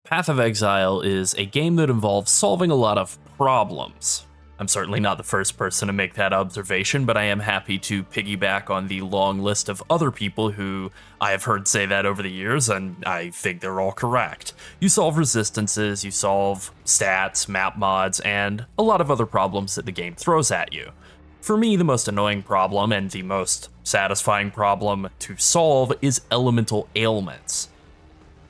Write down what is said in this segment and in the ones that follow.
Path of Exile is a game that involves solving a lot of problems. I'm certainly not the first person to make that observation, but I am happy to piggyback on the long list of other people who I have heard say that over the years, and I think they're all correct. You solve resistances, you solve stats, map mods, and a lot of other problems that the game throws at you. For me, the most annoying problem and the most satisfying problem to solve is elemental ailments.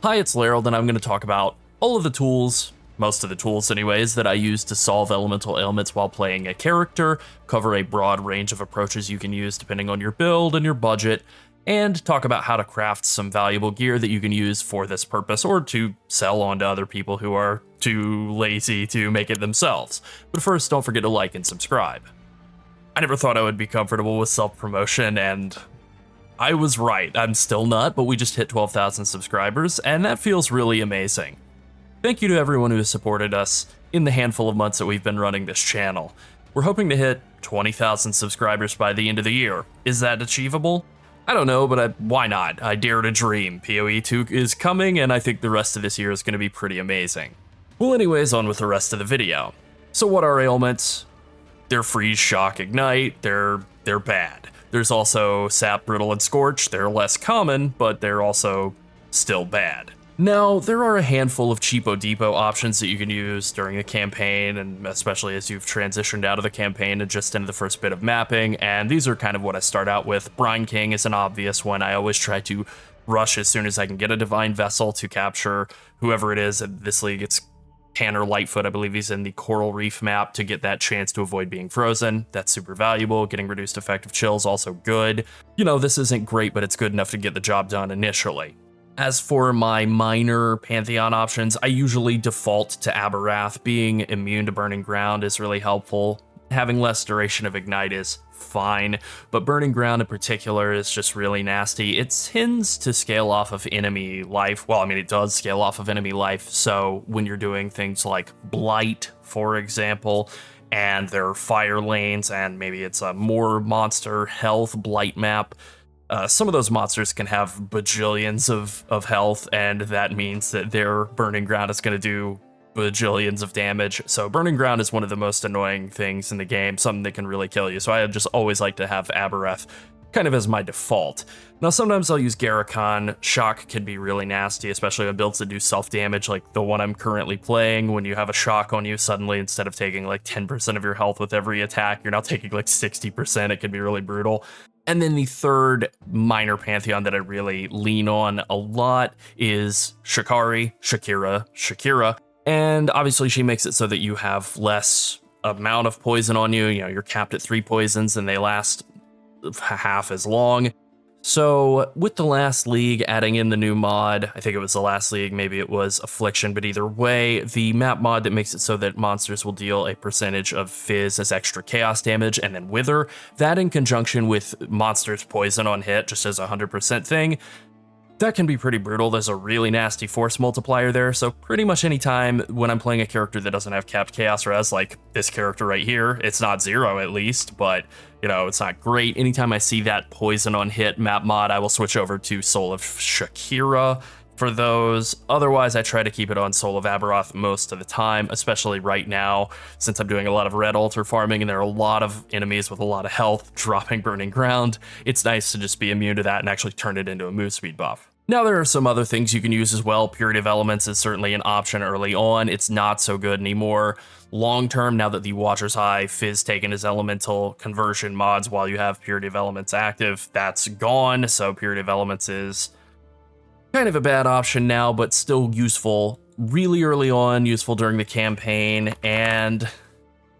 Hi, it's Larold, and I'm going to talk about all of the tools, most of the tools anyways, that I use to solve elemental ailments while playing a character, cover a broad range of approaches you can use depending on your build and your budget, and talk about how to craft some valuable gear that you can use for this purpose or to sell on to other people who are too lazy to make it themselves. But first, don't forget to like and subscribe. I never thought I would be comfortable with self-promotion, and I was right. I'm still not, but we just hit 12,000 subscribers, and that feels really amazing. Thank you to everyone who has supported us in the handful of months that we've been running this channel. We're hoping to hit 20,000 subscribers by the end of the year. Is that achievable? I don't know, but why not? I dare to dream. PoE 2 is coming, and I think the rest of this year is going to be pretty amazing. Well, anyways, on with the rest of the video. So what are ailments? They're freeze, shock, ignite. They're bad. There's also Sap, Brittle, and Scorch. They're less common, but they're also still bad. Now, there are a handful of Cheapo Depot options that you can use during the campaign, and especially as you've transitioned out of the campaign and just into the first bit of mapping, and these are kind of what I start out with. Brine King is an obvious one. I always try to rush as soon as I can get a Divine Vessel to capture whoever it is. In this league, it's Tanner Lightfoot, I believe he's in the Coral Reef map, to get that chance to avoid being frozen. That's super valuable. Getting reduced effective chills, also good. You know, this isn't great, but it's good enough to get the job done initially. As for my minor Pantheon options, I usually default to Aberrath. Being immune to Burning Ground is really helpful. Having less duration of Ignite is fine, but Burning Ground in particular is just really nasty. It tends to scale off of enemy life. Well, I mean, it does scale off of enemy life, so when you're doing things like Blight, for example, and there are fire lanes, and maybe it's a more monster health Blight map, some of those monsters can have bajillions of health, and that means that their Burning Ground is going to do bajillions of damage. So Burning Ground is one of the most annoying things in the game, something that can really kill you. So I just always like to have Aberrath kind of as my default. Now, sometimes I'll use Garricon. Shock can be really nasty, especially on builds that do self-damage, like the one I'm currently playing. When you have a shock on you, suddenly instead of taking like 10% of your health with every attack, you're now taking like 60%. It can be really brutal. And then the third minor Pantheon that I really lean on a lot is Shakira. And obviously she makes it so that you have less amount of poison on you. You know, you're capped at 3 poisons and they last half as long. So with the last league adding in the new mod, I think it was the last league, maybe it was Affliction, but either way, the map mod that makes it so that monsters will deal a percentage of Fizz as extra chaos damage and then Wither, that in conjunction with monsters poison on hit just as a 100% thing, that can be pretty brutal. There's a really nasty force multiplier there, so pretty much any time when I'm playing a character that doesn't have capped chaos res, like this character right here, it's not 0 at least, but you know, it's not great. Anytime I see that poison on hit map mod, I will switch over to Soul of Shakira for those. Otherwise, I try to keep it on Soul of Aberrath most of the time, especially right now, since I'm doing a lot of red altar farming and there are a lot of enemies with a lot of health dropping Burning Ground. It's nice to just be immune to that and actually turn it into a move speed buff. Now, there are some other things you can use as well. Purity of Elements is certainly an option early on. It's not so good anymore long term now that the Watcher's Eye, Fizz taken as elemental conversion mods while you have Purity of Elements active. That's gone, so Purity of Elements is kind of a bad option now, but still useful really early on, useful during the campaign, and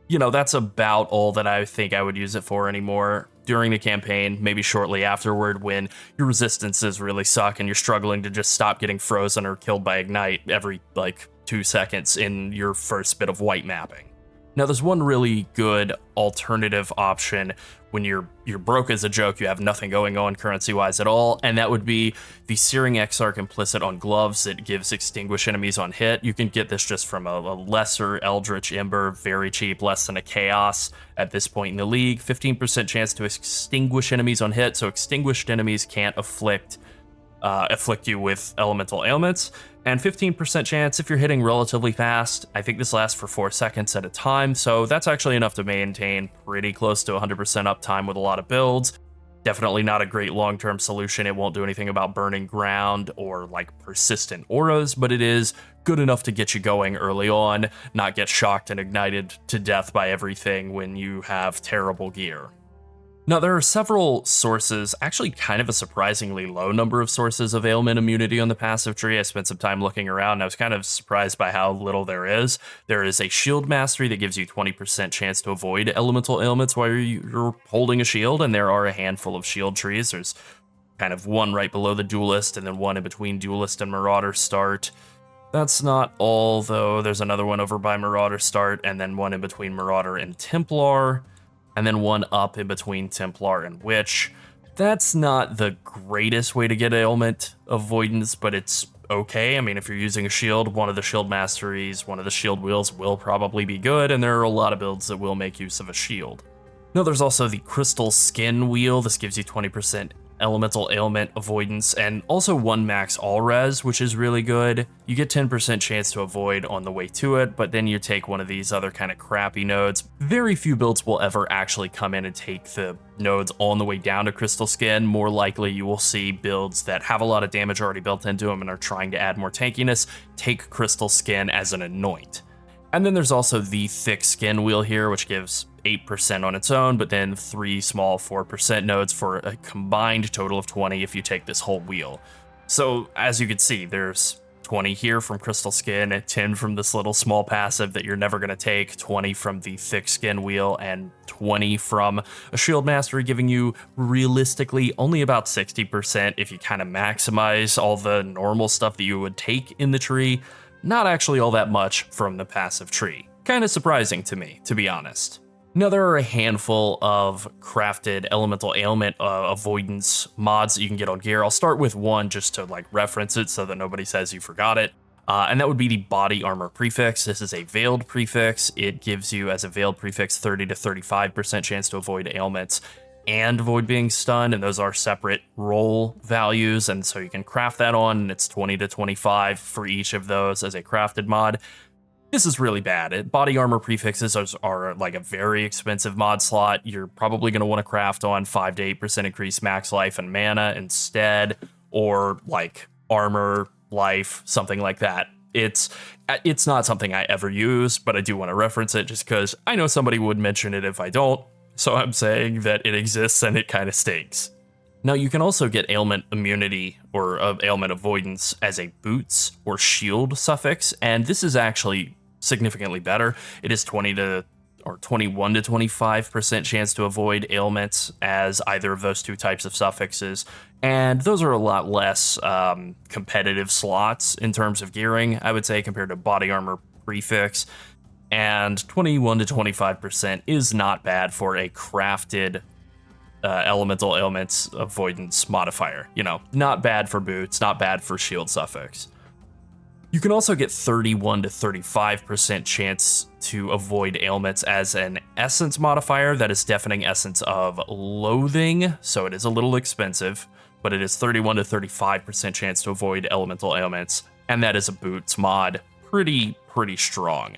you know, that's about all that I think I would use it for anymore. During the campaign, maybe shortly afterward when your resistances really suck and you're struggling to just stop getting frozen or killed by Ignite every like 2 seconds in your first bit of white mapping. Now, there's one really good alternative option when you're broke as a joke, you have nothing going on currency-wise at all, and that would be the Searing Exarch implicit on gloves that gives extinguish enemies on hit. You can get this just from a lesser Eldritch Ember, very cheap, less than a chaos at this point in the league. 15% chance to extinguish enemies on hit, so extinguished enemies can't afflict afflict you with elemental ailments, and 15% chance if you're hitting relatively fast. I think this lasts for 4 seconds at a time, so that's actually enough to maintain pretty close to 100% uptime with a lot of builds. Definitely not a great long-term solution. It won't do anything about burning ground or like persistent auras, but it is good enough to get you going early on, not get shocked and ignited to death by everything when you have terrible gear. Now, there are several sources, actually kind of a surprisingly low number of sources of ailment immunity on the passive tree. I spent some time looking around, and I was kind of surprised by how little there is. There is a shield mastery that gives you 20% chance to avoid elemental ailments while you're holding a shield, and there are a handful of shield trees. There's kind of one right below the duelist, and then one in between duelist and marauder start. That's not all, though. There's another one over by marauder start, and then one in between marauder and templar, and then one up in between Templar and Witch. That's not the greatest way to get ailment avoidance, but it's okay. I mean, if you're using a shield, one of the shield masteries, one of the shield wheels will probably be good, and there are a lot of builds that will make use of a shield. Now, there's also the Crystal Skin wheel. This gives you 20% elemental ailment avoidance, and also 1 max all res, which is really good. You get 10% chance to avoid on the way to it, but then you take one of these other kind of crappy nodes. Very few builds will ever actually come in and take the nodes on the way down to Crystal Skin. More likely you will see builds that have a lot of damage already built into them and are trying to add more tankiness take Crystal Skin as an anoint. And then there's also the Thick Skin wheel here, which gives 8% on its own, but then 3 small 4% nodes for a combined total of 20 if you take this whole wheel. So as you can see, there's 20 here from Crystal Skin, 10 from this little small passive that you're never going to take, 20 from the Thick Skin wheel, and 20 from a Shield Mastery, giving you realistically only about 60% if you kind of maximize all the normal stuff that you would take in the tree. Not actually all that much from the passive tree. Kind of surprising to me, to be honest. Now, there are a handful of crafted elemental ailment avoidance mods that you can get on gear. I'll start with one just to like reference it so that nobody says you forgot it. And that would be the body armor prefix. This is a veiled prefix. It gives you, as a veiled prefix, 30 to 35% chance to avoid ailments and avoid being stunned, and those are separate roll values, and so you can craft that on, and it's 20 to 25 for each of those as a crafted mod. This is really bad. Body armor prefixes are like a very expensive mod slot. You're probably going to want to craft on 5 to 8% increased max life and mana instead, or like armor, life, something like that. It's not something I ever use, but I do want to reference it just because I know somebody would mention it if I don't. So I'm saying that it exists and it kind of stinks. Now, you can also get ailment immunity or ailment avoidance as a boots or shield suffix, and this is actually significantly better. It is 21 to 25% chance to avoid ailments as either of those two types of suffixes, and those are a lot less competitive slots in terms of gearing, I would say, compared to body armor prefix. And 21 to 25% is not bad for a crafted elemental ailments avoidance modifier. You know, not bad for boots, not bad for shield suffix. You can also get 31 to 35% chance to avoid ailments as an essence modifier. That is deafening essence of loathing, so it is a little expensive, but it is 31 to 35% chance to avoid elemental ailments, and that is a boots mod. Pretty strong.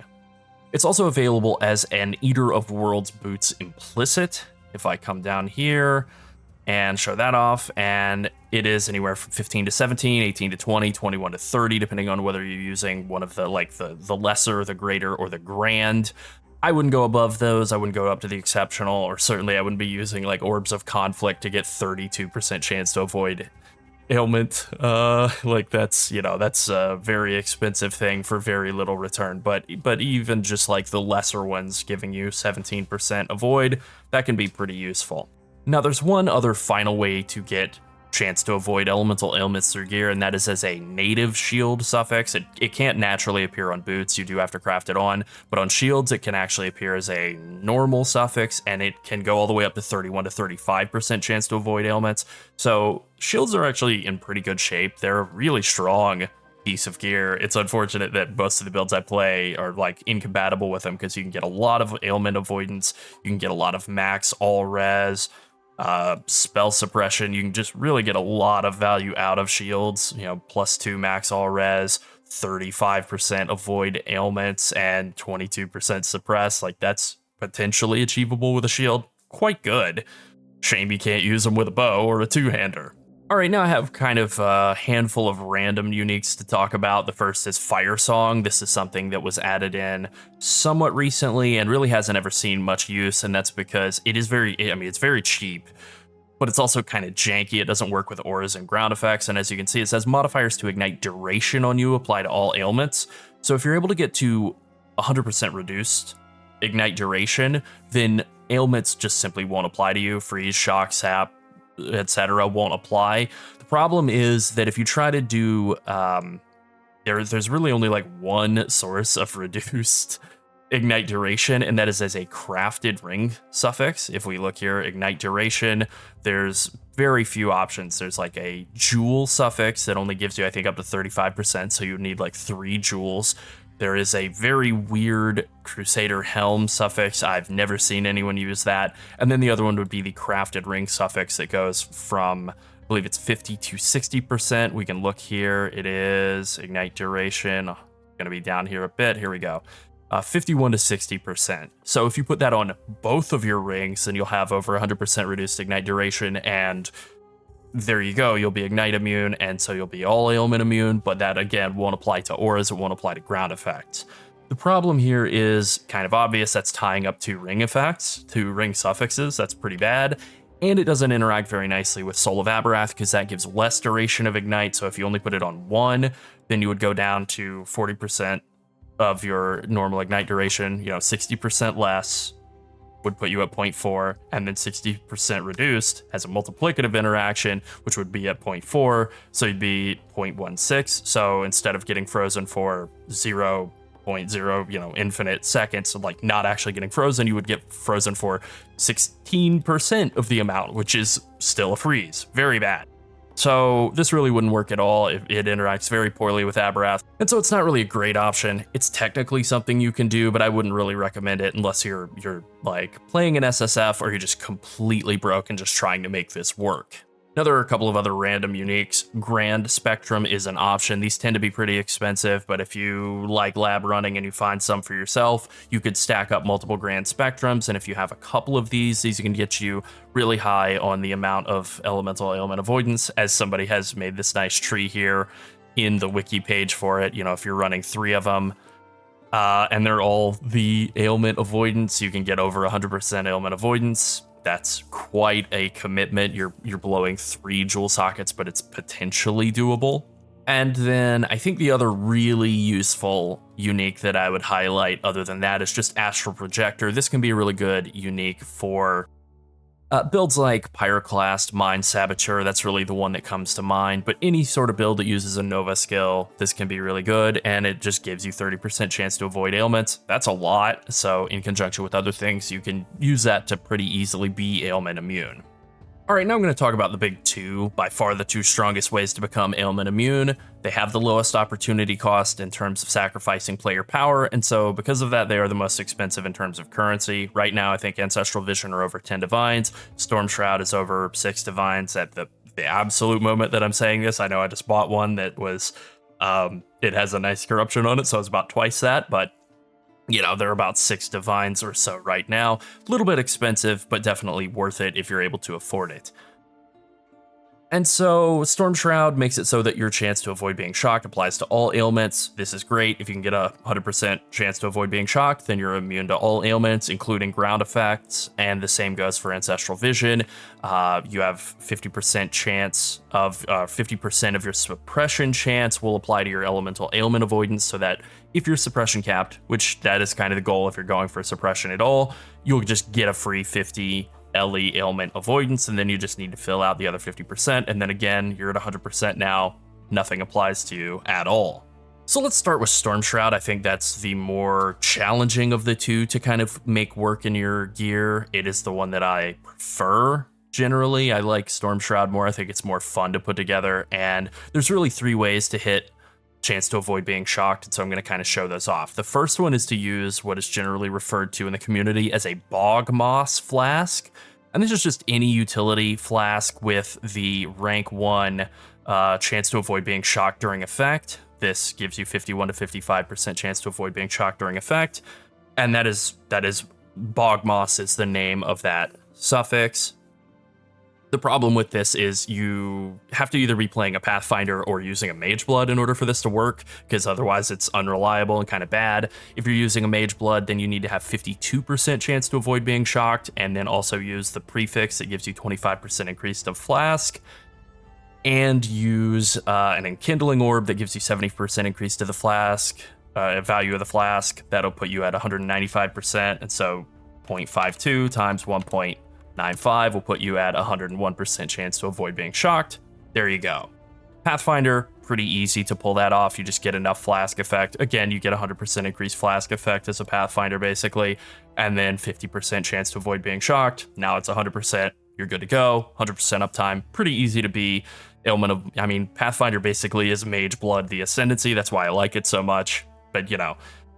It's also available as an Eater of Worlds boots implicit. If I come down here and show that off, and it is anywhere from 15 to 17, 18 to 20, 21 to 30, depending on whether you're using one of the lesser, the greater, or the grand. I wouldn't go above those. I wouldn't go up to the exceptional, or certainly I wouldn't be using like Orbs of Conflict to get 32% chance to avoid ailment. That's a very expensive thing for very little return, but even just like the lesser ones giving you 17% avoid, that can be pretty useful. Now, there's one other final way to get chance to avoid elemental ailments through gear, and that is as a native shield suffix. It can't naturally appear on boots, you do have to craft it on, but on shields it can actually appear as a normal suffix, and it can go all the way up to 31 to 35% chance to avoid ailments. So shields are actually in pretty good shape. They're a really strong piece of gear. It's unfortunate that most of the builds I play are like incompatible with them, because you can get a lot of ailment avoidance, you can get a lot of max all res, spell suppression. You can just really get a lot of value out of shields. You know, +2 max all res, 35% avoid ailments, and 22% suppress. Like, that's potentially achievable with a shield. Quite good. Shame you can't use them with a bow or a two-hander. All right, now I have kind of a handful of random uniques to talk about. The first is Fire Song. This is something that was added in somewhat recently and really hasn't ever seen much use, and that's because it is it's very cheap, but it's also kind of janky. It doesn't work with auras and ground effects, and as you can see, it says modifiers to ignite duration on you apply to all ailments. So if you're able to get to 100% reduced ignite duration, then ailments just simply won't apply to you. Freeze, shock, sap, etc. won't apply. The problem is that if you try to do, there's really only like one source of reduced ignite duration, and that is as a crafted ring suffix. If we look here, ignite duration, there's very few options. There's like a jewel suffix that only gives you, I think, up to 35%, so you need like 3 jewels. There is a very weird Crusader Helm suffix. I've never seen anyone use that. And then the other one would be the crafted ring suffix that goes from, I believe it's 50 to 60%. We can look here. It is ignite duration. Going to be down here a bit. Here we go. 51 to 60%. So if you put that on both of your rings, then you'll have over 100% reduced ignite duration, and there you go, you'll be ignite immune, and so you'll be all ailment immune, but that again won't apply to auras, it won't apply to ground effects. The problem here is kind of obvious. That's tying up 2 ring effects, 2 ring suffixes. That's pretty bad, and it doesn't interact very nicely with Soul of Aberrath because that gives less duration of ignite. So if you only put it on 1, then you would go down to 40% of your normal ignite duration, 60% less would put you at 0.4, and then 60% reduced has a multiplicative interaction, which would be at 0.4, so you'd be 0.16. So instead of getting frozen for 0.0, infinite seconds, so like not actually getting frozen, you would get frozen for 16% of the amount, which is still a freeze. Very bad. So this really wouldn't work at all. It interacts very poorly with Aberrath, and so it's not really a great option. It's technically something you can do, but I wouldn't really recommend it unless you're like playing an SSF or you're just completely broke and just trying to make this work. Now, there are a couple of other random uniques. Grand Spectrum is an option. These tend to be pretty expensive, but if you like lab running and you find some for yourself, you could stack up multiple Grand Spectrums, and if you have a couple of these can get you really high on the amount of elemental ailment avoidance, as somebody has made this nice tree here in the wiki page for it. If you're running 3 of them, and they're all the ailment avoidance, you can get over 100% ailment avoidance. That's quite a commitment. You're blowing 3 jewel sockets, but it's potentially doable. And then I think the other really useful unique that I would highlight other than that is just Astral Projector. This can be a really good unique for builds like Pyroclast, Mind Saboteur. That's really the one that comes to mind, but any sort of build that uses a Nova skill, this can be really good, and it just gives you 30% chance to avoid ailments. That's a lot, so in conjunction with other things, you can use that to pretty easily be ailment immune. All right, now I'm going to talk about the big 2, by far the 2 strongest ways to become ailment immune. They have the lowest opportunity cost in terms of sacrificing player power, and so because of that, they are the most expensive in terms of currency. Right now, I think Ancestral Vision are over 10 divines, Stormshroud is over 6 divines at the absolute moment that I'm saying this. I know I just bought one that was, it has a nice corruption on it, so it's about twice that, but they're about 6 divines or so right now. A little bit expensive, but definitely worth it if you're able to afford it. And so Stormshroud makes it so that your chance to avoid being shocked applies to all ailments. This is great. If you can get a 100% chance to avoid being shocked, then you're immune to all ailments, including ground effects. And the same goes for Ancestral Vision. You have 50% chance of 50% of your suppression chance will apply to your elemental ailment avoidance, so that if you're suppression capped, which that is kind of the goal if you're going for suppression at all, you'll just get a free 50 LE ailment avoidance, and then you just need to fill out the other 50%, and then again, you're at 100% now, nothing applies to you at all. So let's start with Stormshroud. I think that's the more challenging of the 2 to kind of make work in your gear. It is the one that I prefer. Generally, I like Stormshroud more. I think it's more fun to put together, and there's really 3 ways to hit chance to avoid being shocked, and so I'm going to kind of show those off. The first one is to use what is generally referred to in the community as a bog moss flask. And this is just any utility flask with the rank 1 chance to avoid being shocked during effect. This gives you 51 to 55% chance to avoid being shocked during effect. And that is Bog Moss is the name of that suffix. The problem with this is you have to either be playing a Pathfinder or using a Mage Blood in order for this to work, because otherwise it's unreliable and kind of bad. If you're using a Mage Blood, then you need to have 52% chance to avoid being shocked, and then also use the prefix that gives you 25% increase to Flask, and use an Enkindling Orb that gives you 70% increase to the Flask, value of the Flask. That'll put you at 195%, and so 0.52 times 1.95 will put you at 101% chance to avoid being shocked. There you go. Pathfinder, pretty easy to pull that off. You just get enough Flask effect. Again, you get 100% increased Flask effect as a Pathfinder, basically, and then 50% chance to avoid being shocked. Now it's 100%. You're good to go. 100% uptime. Pretty easy to be. Pathfinder basically is Mage Blood, the Ascendancy. That's why I like it so much. But,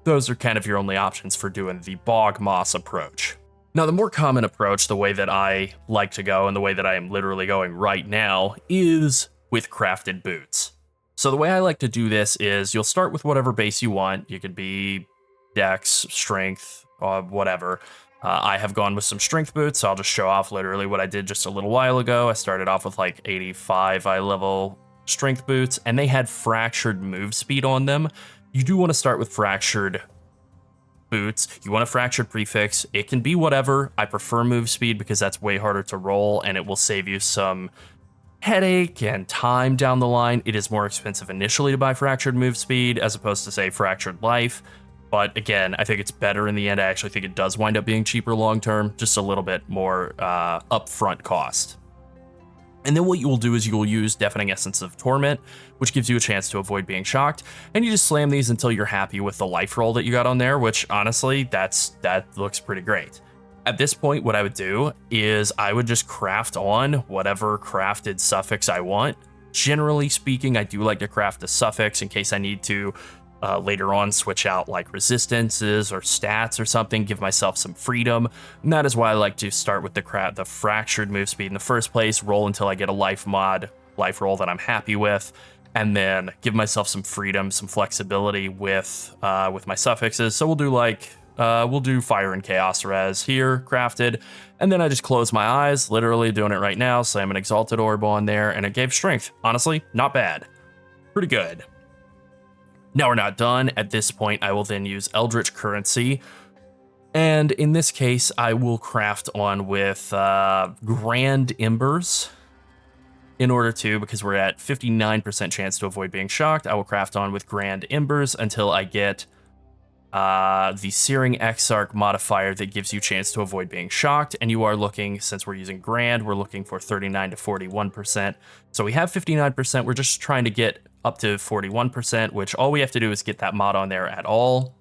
those are kind of your only options for doing the Bog Moss approach. Now, the more common approach, the way that I like to go, and the way that I am literally going right now, is with crafted boots. So the way I like to do this is you'll start with whatever base you want. You could be Dex, Strength, whatever. I have gone with some Strength boots, so I'll just show off literally what I did just a little while ago. I started off with like 85 eye level Strength boots, and they had fractured move speed on them. You do want to start with fractured boots. You want a fractured prefix. It can be whatever. I prefer move speed because that's way harder to roll, and it will save you some headache and time down the line. It is more expensive initially to buy fractured move speed as opposed to, say, fractured life. But again, I think it's better in the end. I actually think it does wind up being cheaper long term, just a little bit more upfront cost. And then what you will do is you will use Deafening Essence of Torment, which gives you a chance to avoid being shocked. And you just slam these until you're happy with the life roll that you got on there, which honestly, that looks pretty great. At this point, what I would do is I would just craft on whatever crafted suffix I want. Generally speaking, I do like to craft a suffix in case I need to later on switch out like resistances or stats or something, give myself some freedom. And that is why I like to start with the fractured move speed in the first place, roll until I get a life roll that I'm happy with, and then give myself some freedom, some flexibility with my suffixes. So we'll do Fire and Chaos Res here, crafted, and then I just close my eyes, literally doing it right now, slam an Exalted Orb on there, and it gave Strength. Honestly, not bad. Pretty good. Now we're not done. At this point, I will then use Eldritch Currency. And in this case, I will craft on with Grand Embers because we're at 59% chance to avoid being shocked. I will craft on with Grand Embers until I get the Searing Exarch modifier that gives you chance to avoid being shocked. And you are looking, since we're using Grand, we're looking for 39 to 41%. So we have 59%. We're just trying to get up to 41%, which all we have to do is get that mod on there at all.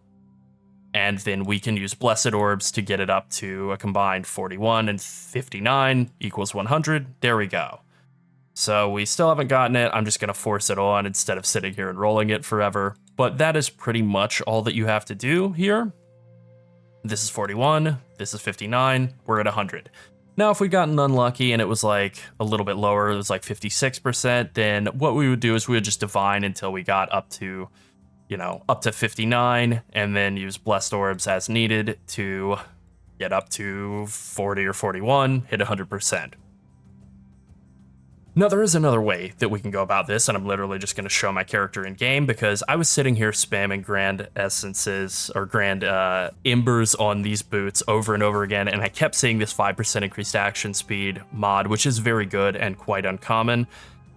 And then we can use Blessed Orbs to get it up to a combined 41 and 59 equals 100. There we go. So we still haven't gotten it. I'm just going to force it on instead of sitting here and rolling it forever. But that is pretty much all that you have to do here. This is 41. This is 59. We're at 100. Now, if we'd gotten unlucky and it was like a little bit lower, it was like 56%, then what we would do is we would just divine until we got up to 59, and then use Blessed Orbs as needed to get up to 40 or 41, hit 100%. Now, there is another way that we can go about this, and I'm literally just going to show my character in game, because I was sitting here spamming Grand Essences or Grand Embers on these boots over and over again, and I kept seeing this 5% increased action speed mod, which is very good and quite uncommon,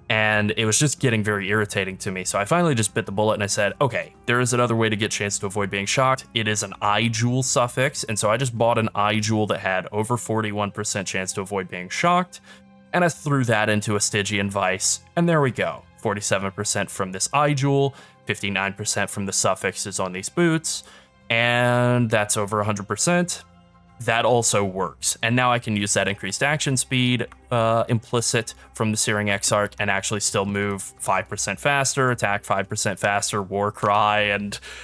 and it was just getting very irritating to me. So I finally just bit the bullet and I said, okay, there is another way to get chance to avoid being shocked. It is an eye jewel suffix, and so I just bought an eye jewel that had over 41% chance to avoid being shocked, and I threw that into a Stygian Vice, and there we go. 47% from this eye jewel, 59% from the suffixes on these boots, and that's over 100%. That also works. And now I can use that increased action speed implicit from the Searing Exarch and actually still move 5% faster, attack 5% faster, war cry,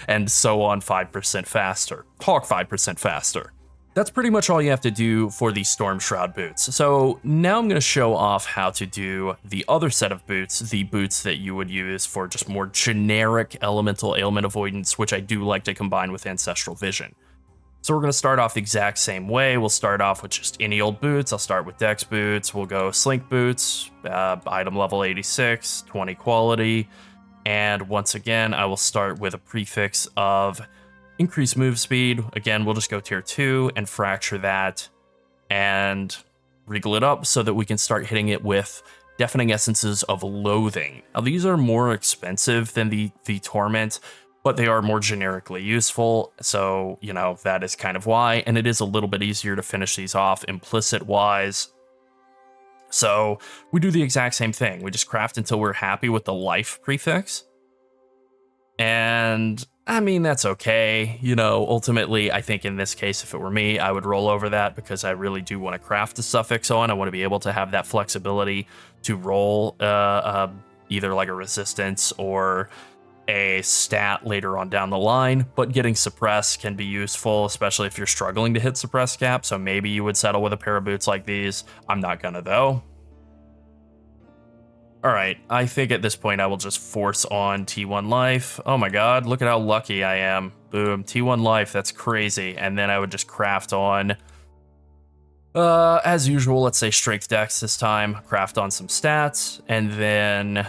and so on 5% faster. Talk 5% faster. That's pretty much all you have to do for the Stormshroud boots. So now I'm going to show off how to do the other set of boots, the boots that you would use for just more generic elemental ailment avoidance, which I do like to combine with Ancestral Vision. So we're going to start off the exact same way. We'll start off with just any old boots. I'll start with Dex boots. We'll go Slink boots, item level 86, 20 quality. And once again, I will start with a prefix of increase move speed. Again, we'll just go tier 2 and fracture that and wriggle it up so that we can start hitting it with Deafening Essences of Loathing. Now, these are more expensive than the Torment, but they are more generically useful. So, you know, that is kind of why. And it is a little bit easier to finish these off implicit-wise. So we do the exact same thing. We just craft until we're happy with the life prefix. And I mean, that's okay. You know, ultimately, I think in this case, if it were me, I would roll over that because I really do want to craft the suffix on. I want to be able to have that flexibility to roll either like a resistance or a stat later on down the line. But getting suppress can be useful, especially if you're struggling to hit suppress cap. So maybe you would settle with a pair of boots like these. I'm not gonna though. All right, I think at this point I will just force on T1 life. Oh my god, look at how lucky I am. Boom, T1 life, that's crazy. And then I would just craft on, as usual, let's say strength dex this time, craft on some stats, and then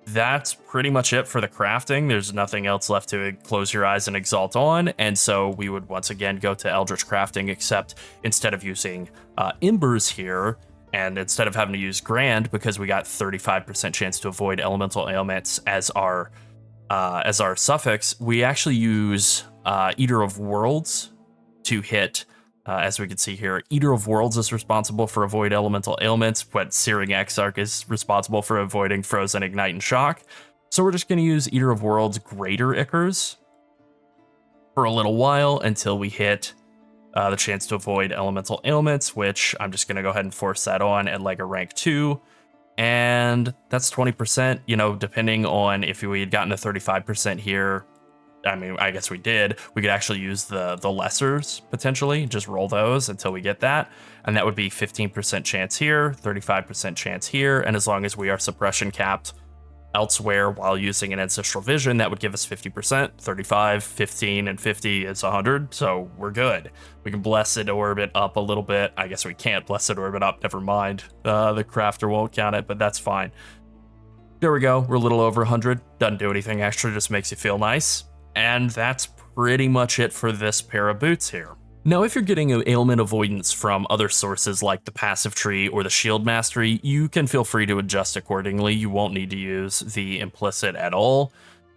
that's pretty much it for the crafting. There's nothing else left to close your eyes and exalt on, and so we would once again go to Eldritch Crafting, except instead of using Embers here, and instead of having to use Grand, because we got 35% chance to avoid elemental ailments as our suffix, we actually use Eater of Worlds to hit. As we can see here, Eater of Worlds is responsible for avoid elemental ailments, but Searing Exarch is responsible for avoiding Frozen, Ignite, and Shock. So we're just going to use Eater of Worlds Greater Ichors for a little while until we hit the chance to avoid elemental ailments, which I'm just going to go ahead and force that on at like a rank 2. And that's 20%, you know, depending on if we had gotten to 35% here. I mean, I guess we did. We could actually use the lessers potentially, just roll those until we get that. And that would be 15% chance here, 35% chance here. And as long as we are suppression capped elsewhere while using an Ancestral Vision, that would give us 50%, 35, 15, and 50 is 100. So we're good. We can Blessed Orb it up a little bit. I guess we can't Blessed Orb it up. Never mind. The crafter won't count it, but that's fine. There we go. We're a little over 100. Doesn't do anything extra, just makes you feel nice. And that's pretty much it for this pair of boots here. Now, if you're getting an ailment avoidance from other sources like the passive tree or the shield mastery, you can feel free to adjust accordingly. You won't need to use the implicit at all.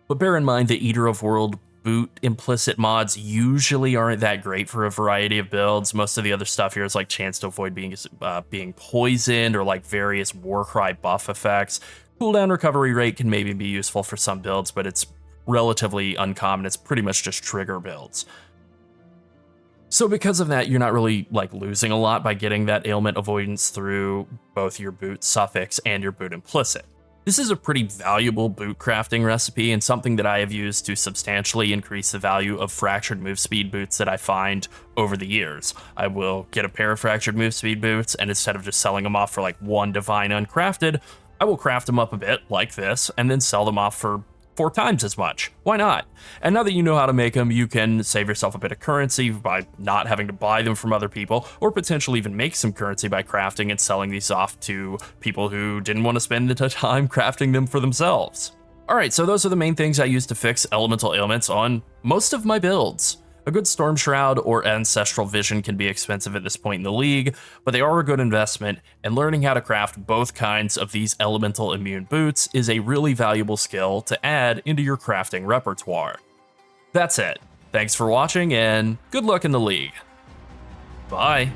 But bear in mind the Eater of World boot implicit mods usually aren't that great for a variety of builds. Most of the other stuff here is like chance to avoid being poisoned or like various Warcry buff effects. Cooldown recovery rate can maybe be useful for some builds, but it's relatively uncommon. It's pretty much just trigger builds. So because of that, you're not really like losing a lot by getting that ailment avoidance through both your boot suffix and your boot implicit. This is a pretty valuable boot crafting recipe and something that I have used to substantially increase the value of fractured move speed boots that I find over the years. I will get a pair of fractured move speed boots, and instead of just selling them off for like one divine uncrafted, I will craft them up a bit like this and then sell them off for 4 times as much. Why not? And now that you know how to make them, you can save yourself a bit of currency by not having to buy them from other people, or potentially even make some currency by crafting and selling these off to people who didn't want to spend the time crafting them for themselves. Alright, so those are the main things I use to fix elemental ailments on most of my builds. A good Stormshroud or Ancestral Vision can be expensive at this point in the league, but they are a good investment, and learning how to craft both kinds of these elemental immune boots is a really valuable skill to add into your crafting repertoire. That's it. Thanks for watching, and good luck in the league. Bye.